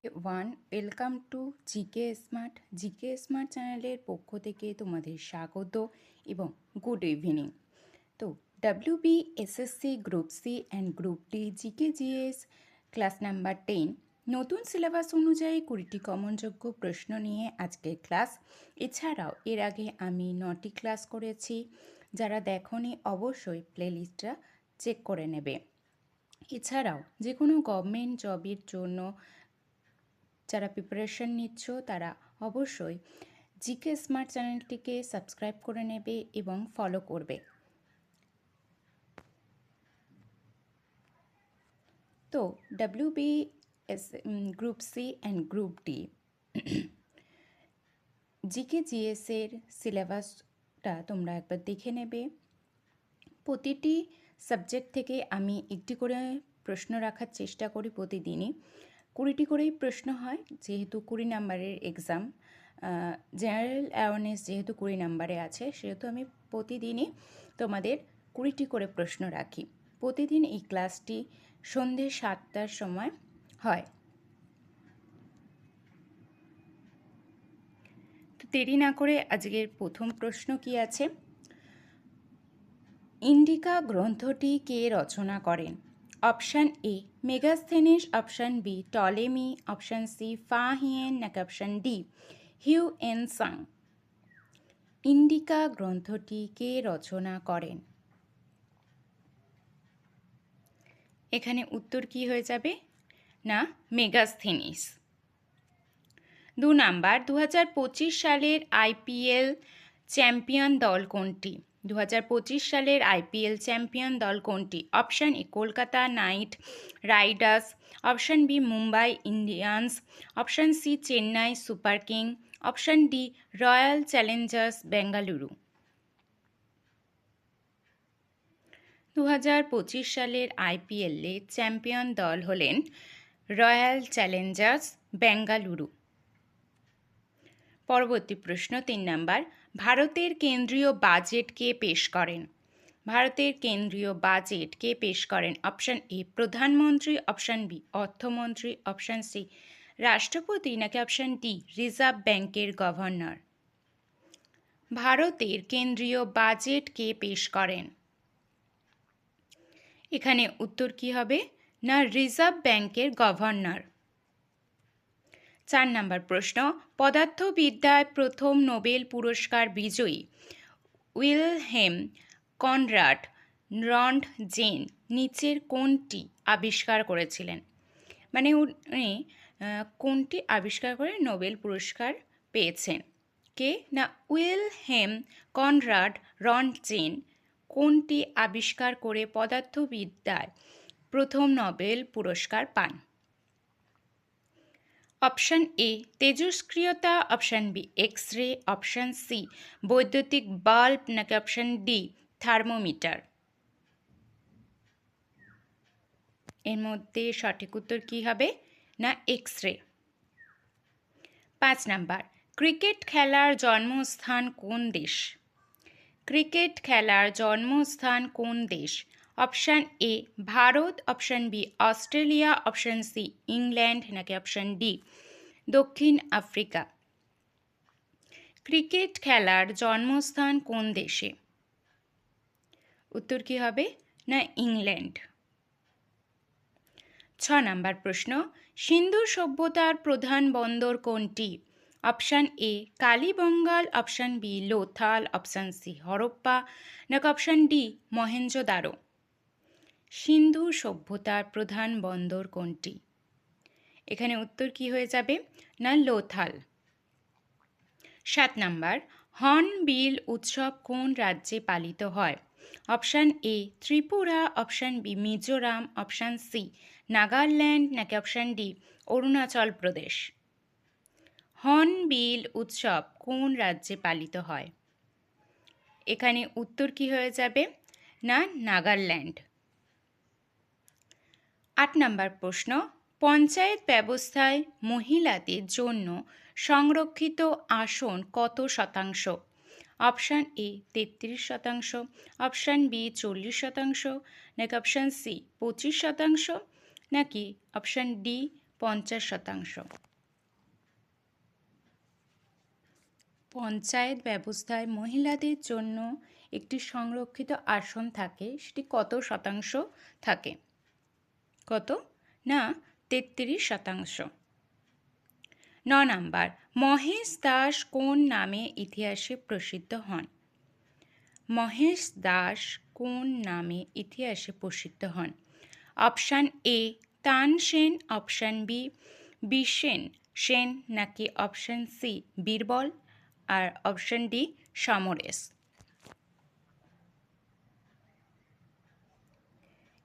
Welcome to GK smart চ্যানেলের পক্ষ থেকে তোমাদের স্বাগত এবং গুড ইভিনিং। তো WBSSC group C and group D GK GS class number 10 নতুন সিলেবাস অনুযায়ী 20টি কমনযোগ্য প্রশ্ন নিয়ে আজকের ক্লাস। এছাড়াও এর আগে আমি 9টি ক্লাস করেছি, যারা দেখোনি অবশ্যই প্লেলিস্টটা চেক করে নেবে। এছাড়াও যে কোনো গভর্নমেন্ট জবের জন্য যারা প্রিপারেশন নিচ্ছ তারা অবশ্যই জিকে স্মার্ট চ্যানেলটিকে সাবস্ক্রাইব করে নেবে এবং ফলো করবে। তো WBS group C and group D জিকে/জিএসের সিলেবাসটা তোমরা একবার দেখে নেবে। প্রতিটি সাবজেক্ট থেকে আমি একটি করে প্রশ্ন রাখার চেষ্টা করি প্রতিদিনই। 20টি করেই প্রশ্ন হয়, যেহেতু 20 নাম্বারের এক্সাম। জেনারেল অ্যাওয়ারনেস যেহেতু 20 নাম্বারে আছে, সেহেতু আমি প্রতিদিনই তোমাদের 20টি করে প্রশ্ন রাখি। প্রতিদিন এই ক্লাসটি সন্ধ্যে 7টার সময় হয়। তো দেরি না করে আজকের প্রথম প্রশ্ন কি আছে? ইন্ডিকা গ্রন্থটি কে রচনা করেন? Option A Megasthenes, option B Ptolemy, option C Fahien, নাকি অপশান ডি হিউয়েনসাং। ইন্ডিকা গ্রন্থটি কে রচনা করেন? এখানে উত্তর কি হয়ে যাবে? না, মেগাস্থেনিস। 2 নাম্বার 2025 সালের IPL চ্যাম্পিয়ন দল কোনটি? 2025 সালের IPL চ্যাম্পিয়ন দল কোনটি? Option A Kolkata Knight Riders, option B Mumbai Indians, option C Chennai Super King, option D Royal Challengers Bengaluru. 2025 সালের IPL-এ চ্যাম্পিয়ন দল হলেন রয়্যাল চ্যালেঞ্জার্স বেঙ্গালুরু। পরবর্তী প্রশ্ন 3 নাম্বার ভারতের কেন্দ্রীয় বাজেট কে পেশ করেন? ভারতের কেন্দ্রীয় বাজেট কে পেশ করেন? অপশান এ প্রধানমন্ত্রী, অপশান বি অর্থমন্ত্রী, অপশান সি রাষ্ট্রপতি, নাকি অপশান ডি রিজার্ভ ব্যাংকের গভর্নর। ভারতের কেন্দ্রীয় বাজেট কে পেশ করেন? এখানে উত্তর কি হবে? না, রিজার্ভ ব্যাংকের গভর্নর। 4 নাম্বার প্রশ্ন পদার্থবিদ্যায় প্রথম নোবেল পুরস্কার বিজয়ী উইলহেম কনরাড রন্টজেন নিচের কোনটি আবিষ্কার করেছিলেন? মানে উনি কোনটি আবিষ্কার করে নোবেল পুরস্কার পেয়েছেন? কে? না, উইলহেম কনরাড রন্টজেন কোনটি আবিষ্কার করে পদার্থবিদ্যায় প্রথম নোবেল পুরস্কার পান? অপশান এ তেজস্ক্রিয়তা, option B X ray, option C বৈদ্যুতিক বাল্ব, নাকি অপশান ডি থার্মোমিটার। এর মধ্যে সঠিক উত্তর কি হবে? না, এক্স রে। 5 নাম্বার ক্রিকেট খেলার জন্মস্থান কোন দেশ? ক্রিকেট খেলার জন্মস্থান কোন দেশ? Option A Bharat, option B Australia, option C England, নাকি অপশান ডি দক্ষিণ আফ্রিকা। ক্রিকেট খেলার জন্মস্থান কোন দেশে? উত্তর কি হবে? না, ইংল্যান্ড। 6 নাম্বার প্রশ্ন সিন্ধু সভ্যতার প্রধান বন্দর কোনটি? Option A Kalibangan, option B Lothal, option C Harappa, নাকি অপশান ডি মহেঞ্জোদারো। সিন্ধু সভ্যতার প্রধান বন্দর কোনটি? এখানে উত্তর কি হয়ে যাবে? না, লোথাল। 7 নাম্বার হর্নবিল উৎসব কোন রাজ্যে পালিত হয়? Option A Tripura, option B Mizoram, option C Nagaland, নাকি option D Arunachal Pradesh. Hornbill উৎসব কোন রাজ্যে পালিত হয়? এখানে উত্তর কি হয়ে যাবে? না, নাগাল্যান্ড। 8 নাম্বার প্রশ্ন পঞ্চায়েত ব্যবস্থায় মহিলাদের জন্য সংরক্ষিত আসন কত শতাংশ? অপশান এ 33%, অপশান বি 40%, নাকি অপশান সি 25%, নাকি অপশান ডি 50%। পঞ্চায়েত ব্যবস্থায় মহিলাদের জন্য একটি সংরক্ষিত আসন থাকে, সেটি কত শতাংশ থাকে? কত না 33%। 9 মহেশ দাস কোন নামে ইতিহাসে প্রসিদ্ধ হন? মহেশ দাস কোন নামে ইতিহাসে প্রসিদ্ধ হন? Option A Tansen, option B Bishen Sen, নাকি অপশান সি বীরবল, আর অপশান ডি সমরেশ।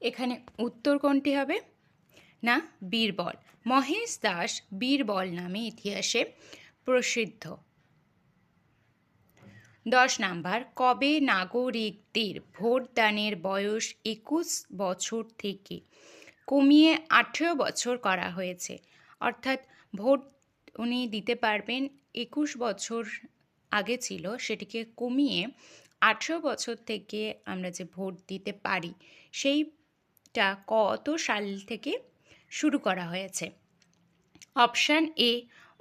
এখানে উত্তর কোনটি হবে? না বীরবল। মহেশ দাস বীরবল নামে ইতিহাসে প্রসিদ্ধ। 10 কবে নাগরিকদের ভোটদানের বয়স 21 বছর থেকে কমিয়ে 18 বছর করা হয়েছে? অর্থাৎ ভোট উনি দিতে পারবেন 21 বছর আগে ছিল, সেটিকে কমিয়ে 18 বছর থেকে আমরা যে ভোট দিতে পারি সেইটা কত সাল থেকে শুরু করা হয়েছে? অপশান এ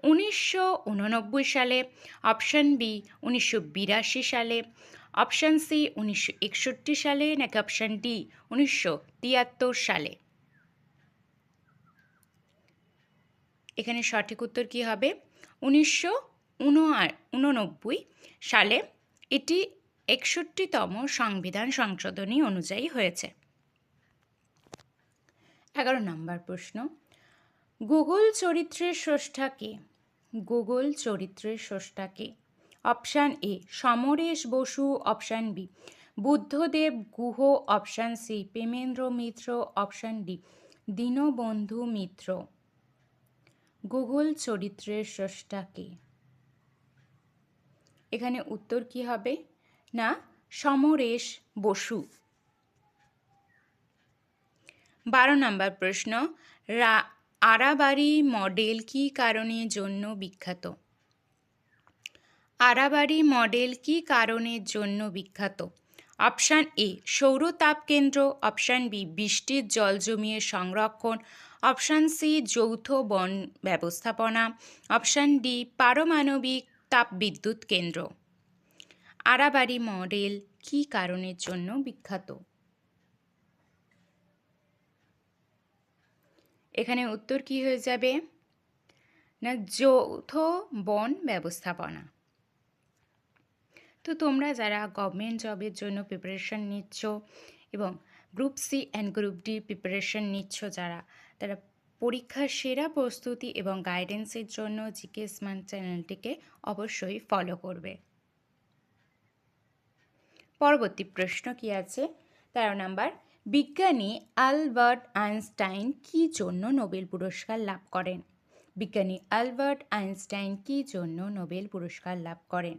1989 সালে, অপশান বি 1982 সালে, অপশান সি 1961 সালে, নাকি অপশান ডি 1973 সালে। এখানে সঠিক উত্তর কি হবে? 1989 সালে। এটি 61তম সংবিধান সংশোধনী অনুযায়ী হয়েছে। 11 প্রশ্ন, গুগল চরিত্রের স্রষ্টা কে? গুগল চরিত্রের স্রষ্টা কে? Option A Samaresh Basu, option B Buddhadeb Guha, option C Premendra Mitra, option D Dinabandhu Mitra. Gogol চরিত্রের স্রষ্টা কে? এখানে উত্তর কি হবে? না সমরেশ বসু। 12 প্রশ্ন, আরাবারি মডেল কী কারণের জন্য বিখ্যাত? আরাবারি মডেল কী কারণের জন্য বিখ্যাত? অপশান এ সৌর তাপ কেন্দ্র, অপশান বি বৃষ্টির জল জমিয়ে সংরক্ষণ, অপশান সি যৌথ বন ব্যবস্থাপনা, অপশান ডি পারমাণবিক তাপবিদ্যুৎ কেন্দ্র। আরাবারি মডেল কী কারণের জন্য বিখ্যাত? এখানে উত্তর কি হয়ে যাবে? না যৌথ বন ব্যবস্থাপনা। তো তোমরা যারা গভর্নমেন্ট জবের জন্য প্রিপারেশন নিচ্ছ এবং group C and group D preparation নিচ্ছ যারা, তারা পরীক্ষার সেরা প্রস্তুতি এবং গাইডেন্সের জন্য জিকে স্মার্ট চ্যানেলটিকে অবশ্যই ফলো করবে। পরবর্তী প্রশ্ন কি আছে? 13 বিজ্ঞানী আলবার্ট আইনস্টাইন কী জন্য নোবেল পুরস্কার লাভ করেন? বিজ্ঞানী আলবার্ট আইনস্টাইন কী জন্য নোবেল পুরস্কার লাভ করেন?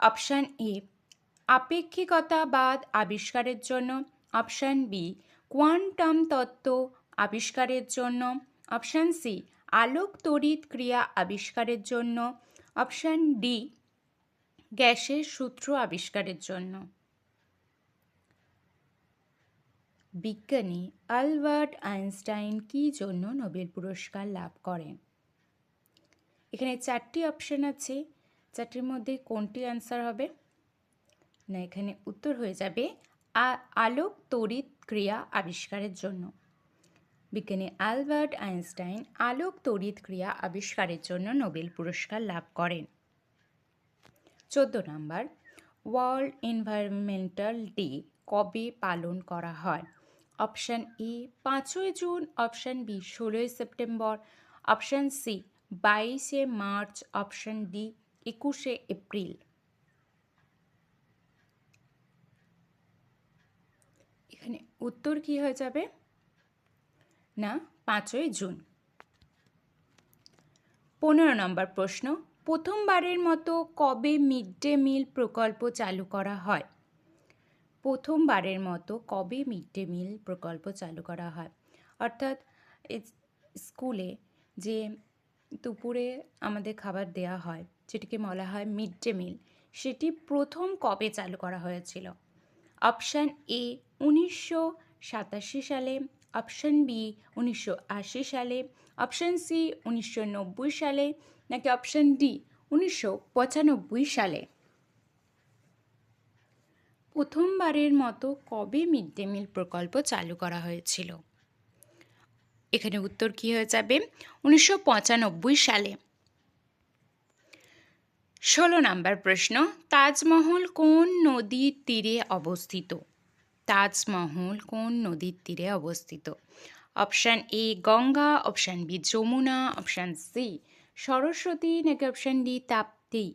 অপশান এ আপেক্ষিকতাবাদ আবিষ্কারের জন্য, অপশান বি কোয়ান্টাম তত্ত্ব আবিষ্কারের জন্য, অপশান সি আলোক তড়িৎ ক্রিয়া আবিষ্কারের জন্য, অপশান ডি গ্যাসের সূত্র আবিষ্কারের জন্য। বিজ্ঞানী আলবার্ট আইনস্টাইন কী জন্য নোবেল পুরস্কার লাভ করেন? এখানে 4টি অপশান আছে, 4টির মধ্যে কোনটি অ্যান্সার হবে? না এখানে উত্তর হয়ে যাবে আলোক তড়িৎ ক্রিয়া আবিষ্কারের জন্য। বিজ্ঞানী আলবার্ট আইনস্টাইন আলোক তড়িৎ ক্রিয়া আবিষ্কারের জন্য নোবেল পুরস্কার লাভ করেন। 14 ওয়ার্ল্ড এনভায়রনমেন্টাল ডে কবে পালন করা হয়? অপশান এ 5ই জুন, অপশান বি 16ই সেপ্টেম্বর, অপশান সি 22শে মার্চ, অপশান ডি 21শে এপ্রিল। এখানে উত্তর কি হয়ে যাবে? না 5ই জুন। 15 প্রশ্ন, প্রথমবারের মতো কবে মিড ডে মিল প্রকল্প চালু করা হয়? প্রথমবারের মতো কবে মিড ডে মিল প্রকল্প চালু করা হয়? অর্থাৎ স্কুলে যে দুপুরে আমাদের খাবার দেওয়া হয় যেটিকে বলা হয় মিড ডে মিল, সেটি প্রথম কবে চালু করা হয়েছিল? অপশান এ 1987 সালে, অপশান বি 1980 সালে, অপশান সি 1990 সালে, নাকি অপশান ডি 1995 সালে? প্রথমবারের মতো কবে মিড ডে মিল প্রকল্প চালু করা হয়েছিল? এখানে উত্তর কী হয়ে যাবে? 1995 সালে। 16 নম্বর প্রশ্ন, তাজমহল কোন নদীর তীরে অবস্থিত? তাজমহল কোন নদীর তীরে অবস্থিত? Option A Ganga, option B Yamuna, option C Saraswati, নাকি অপশান ডি তাপ্তি?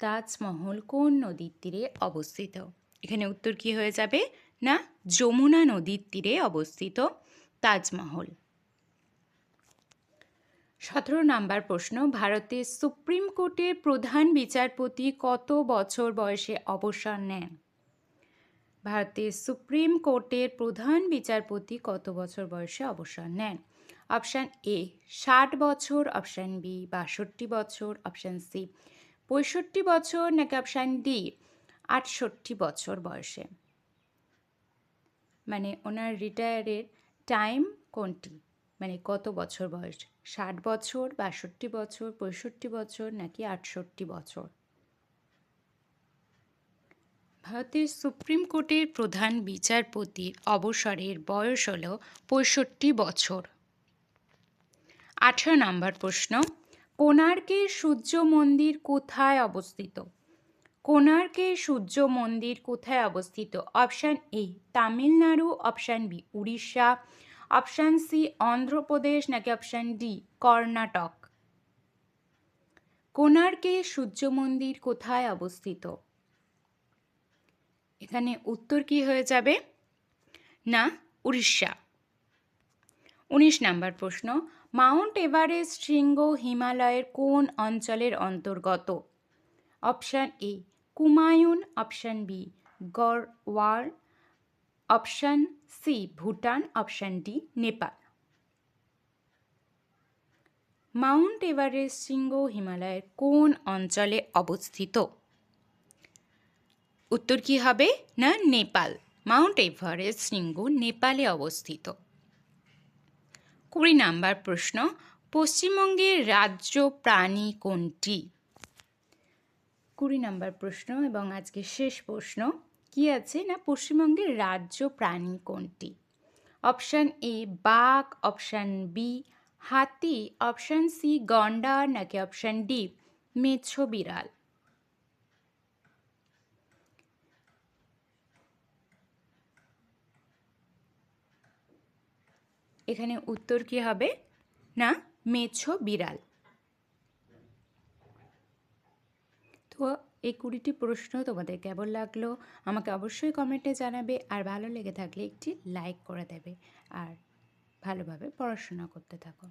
তাজমহল কোন নদীর তীরে অবস্থিত? এখানে উত্তর কি হয়ে যাবে? না, যমুনা নদীর তীরে অবস্থিত তাজমহল। 17 নম্বর প্রশ্ন, ভারতের সুপ্রিম কোর্টের প্রধান বিচারপতি কত বছর বয়সে অবসর নেন? ভারতের সুপ্রিম কোর্টের প্রধান বিচারপতি কত বছর বয়সে অবসর নেন? অপশান এ 60 বছর, অপশান বি 62 বছর, অপশান সি 65 বছর, নাকি অপশান ডি 68 বছর বয়সে? মানে ওনার রিটায়ারের টাইম কোনটি, মানে কত বছর বয়স? 60 বছর, 62 বছর, 65 বছর, নাকি 68 বছর? ভারতের সুপ্রিম কোর্টের প্রধান বিচারপতির অবসরের বয়স হল 65 বছর। 18 নম্বর প্রশ্ন, কোণার্কের সূর্য মন্দির কোথায় অবস্থিত? কোণার্কের সূর্য মন্দির কোথায় অবস্থিত? Option A Tamil Nadu, option B Orissa, option C Andhra Pradesh, নাকি অপশান ডি কর্ণাটক? কোণার্কের সূর্য মন্দির কোথায় অবস্থিত? এখানে উত্তর কি হয়ে যাবে? না, উড়িষ্যা। 19 নম্বর প্রশ্ন, মাউন্ট এভারেস্ট শৃঙ্গ হিমালয়ের কোন অঞ্চলের অন্তর্গত? Option A Kumaon, option B Garhwal, option C Bhutan, option D Nepal. Mount Everest শৃঙ্গ হিমালয়ের কোন অঞ্চলে অবস্থিত? উত্তর কি হবে? না, নেপাল। মাউন্ট এভারেস্ট শৃঙ্গ নেপালে অবস্থিত। 20 নম্বর প্রশ্ন, পশ্চিমবঙ্গের রাজ্য প্রাণী কোনটি? 20 নম্বর প্রশ্ন এবং আজকে শেষ প্রশ্ন, কি আছে না পশ্চিমবঙ্গের রাজ্য প্রাণী কোনটি? অপশান এ বাঘ, অপশান বি হাতি, অপশান সি গন্ডার, নাকি অপশান ডি মেছো বিড়াল? এখানে উত্তর কি হবে? না, মেছো বিড়াল। তো এই 20টি প্রশ্ন তোমাদের কেমন লাগলো আমাকে অবশ্যই কমেন্টে জানাবে, আর ভালো লেগে থাকলে একটি লাইক করে দেবে, আর ভালোভাবে পড়াশোনা করতে থাকো।